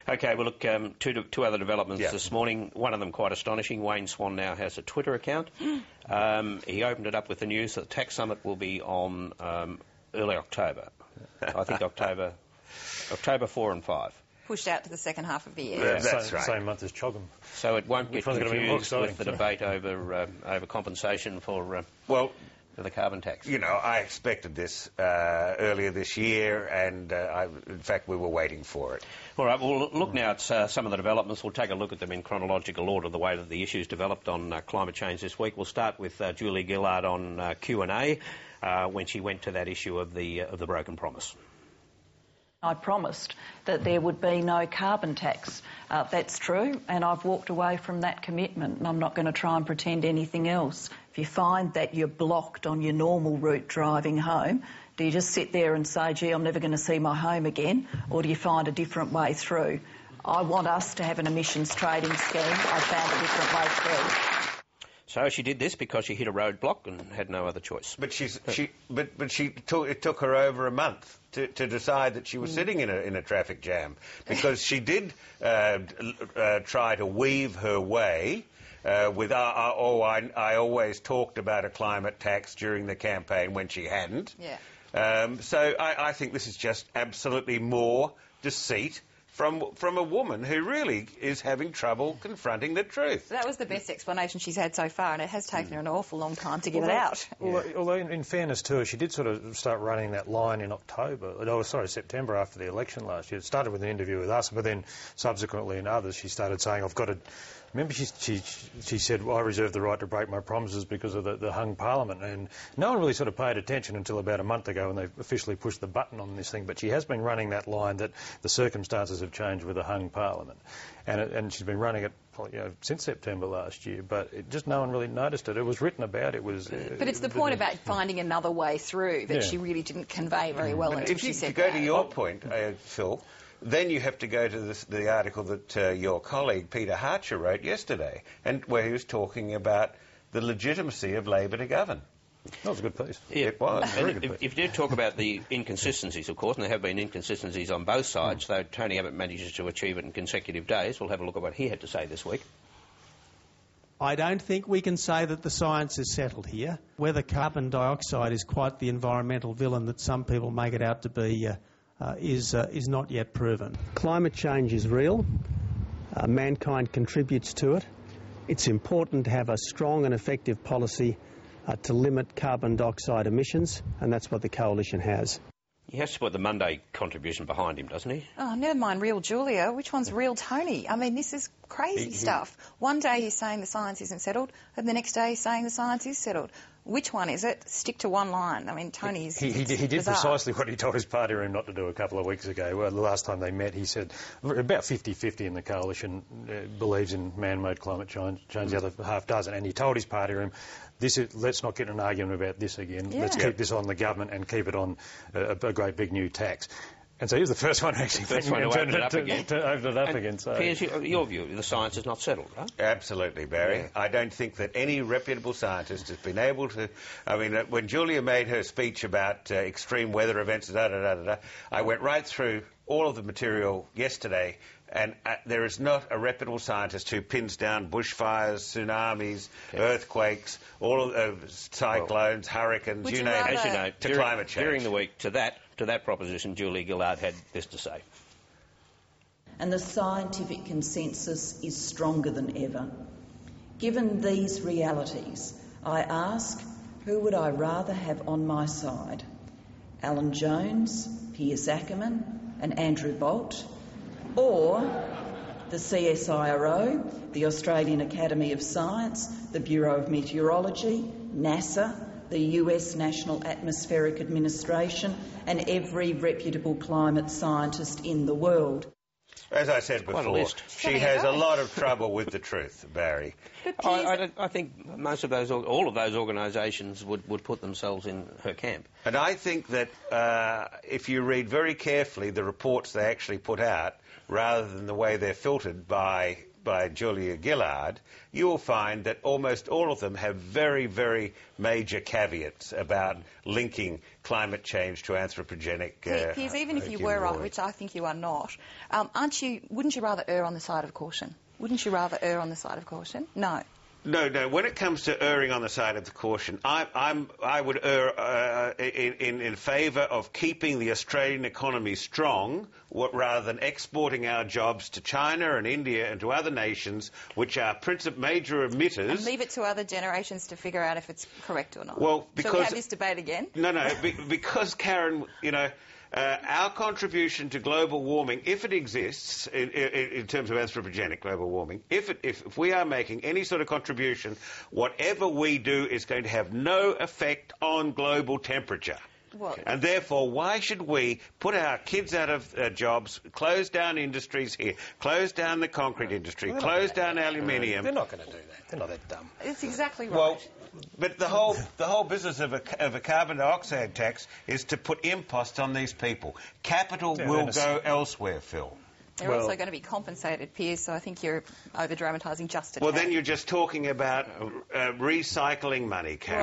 OK, well, look, two other developments this morning. One of them quite astonishing. Wayne Swan now has a Twitter account. He opened it up with the news that the tax summit will be on early October. I think October 4 and 5. Pushed out to the second half of the year. Yeah, that's right. Same month as Chogham. So it won't get confused with the debate over compensation for the carbon tax. You know, I expected this earlier this year, and in fact we were waiting for it. All right, we'll look now at some of the developments. We'll take a look at them in chronological order, the way that the issues developed on climate change this week. We'll start with Julie Gillard on Q&A when she went to that issue of the broken promise. I promised that there would be no carbon tax. That's true, and I've walked away from that commitment, and I'm not going to try and pretend anything else. If you find that you're blocked on your normal route driving home, do you just sit there and say, gee, I'm never going to see my home again, or do you find a different way through? I want us to have an emissions trading scheme. I found a different way through. So she did this because she hit a roadblock and had no other choice. But it took her over a month to decide that she was sitting in a traffic jam, because she did try to weave her way with I always talked about a climate tax during the campaign when she hadn't. Yeah. So I think this is just absolutely more deceit from a woman who really is having trouble confronting the truth. That was the best explanation she's had so far, and it has taken her an awful long time to get it out. Although in fairness to her, she did sort of start running that line in September after the election last year. It started with an interview with us, but then subsequently in others she started saying, I've got to... Remember, she said, well, I reserve the right to break my promises because of the hung parliament, and no one really sort of paid attention until about a month ago when they officially pushed the button on this thing. But she has been running that line that the circumstances have changed with the hung parliament, and she's been running it since September last year. But just no one really noticed it. It was written about. It was. But it's the point about finding another way through that she really didn't convey very well. If you go to your point, Phil. Then you have to go to the article that your colleague Peter Harcher wrote yesterday, and where he was talking about the legitimacy of Labor to govern. That was a good piece. Yeah, it was. Very good piece. If you do talk about the inconsistencies, of course, and there have been inconsistencies on both sides, though Tony Abbott manages to achieve it in consecutive days, we'll have a look at what he had to say this week. I don't think we can say that the science is settled here. Whether carbon dioxide is quite the environmental villain that some people make it out to be is not yet proven. Climate change is real. Mankind contributes to it. It's important to have a strong and effective policy to limit carbon dioxide emissions, and that's what the Coalition has. He has to put the Monday contribution behind him, doesn't he? Oh, never mind real Julia. Which one's real Tony? I mean, this is crazy stuff. One day he's saying the science isn't settled, and the next day he's saying the science is settled. Which one is it? Stick to one line. I mean, Tony's He did precisely what he told his party room not to do a couple of weeks ago. Well, the last time they met, he said about 50-50 in the Coalition believes in man-made climate change, the other half doesn't. And he told his party room, let's not get in an argument about this again. Yeah. Let's keep this on the government and keep it on a great big new tax. And so he was the first one actually to open it up again. So. Piers, your view, the science is not settled, right? Absolutely, Barry. Yeah. I don't think that any reputable scientist has been able to... I mean, when Julia made her speech about extreme weather events, I went right through all of the material yesterday, and there is not a reputable scientist who pins down bushfires, tsunamis, earthquakes, all of cyclones, hurricanes, you name it, as you know, to climate change. During the week, to that proposition, Julie Gillard had this to say. And the scientific consensus is stronger than ever. Given these realities, I ask, who would I rather have on my side? Alan Jones, Piers Ackerman and Andrew Bolt, or the CSIRO, the Australian Academy of Science, the Bureau of Meteorology, NASA, the US National Atmospheric Administration and every reputable climate scientist in the world. As I said before, she has a lot of trouble with the truth, Barry. I think all of those organisations would put themselves in her camp. And I think that if you read very carefully the reports they actually put out, rather than the way they're filtered by by Julia Gillard, you will find that almost all of them have very, very major caveats about linking climate change to anthropogenic. Piers, even if you were right, which I think you are not, wouldn't you rather err on the side of caution? Wouldn't you rather err on the side of caution? No. No. When it comes to erring on the side of the caution, I would err in favour of keeping the Australian economy strong, rather than exporting our jobs to China and India and to other nations which are major emitters. And leave it to other generations to figure out if it's correct or not. Well, because shall we have this debate again? No, because Karen, our contribution to global warming, if it exists in terms of anthropogenic global warming, if we are making any sort of contribution, whatever we do is going to have no effect on global temperature. What? And therefore, why should we put our kids out of jobs, close down industries here, close down the concrete industry, close down aluminium? They're not going to do that. They're not that dumb. It's exactly right. Well, but the whole business of a carbon dioxide tax is to put imposts on these people. Capital will go elsewhere, Phil. They're also going to be compensated, Piers, so I think you're over-dramatising just a tad. Well, then you're just talking about recycling money, Karen.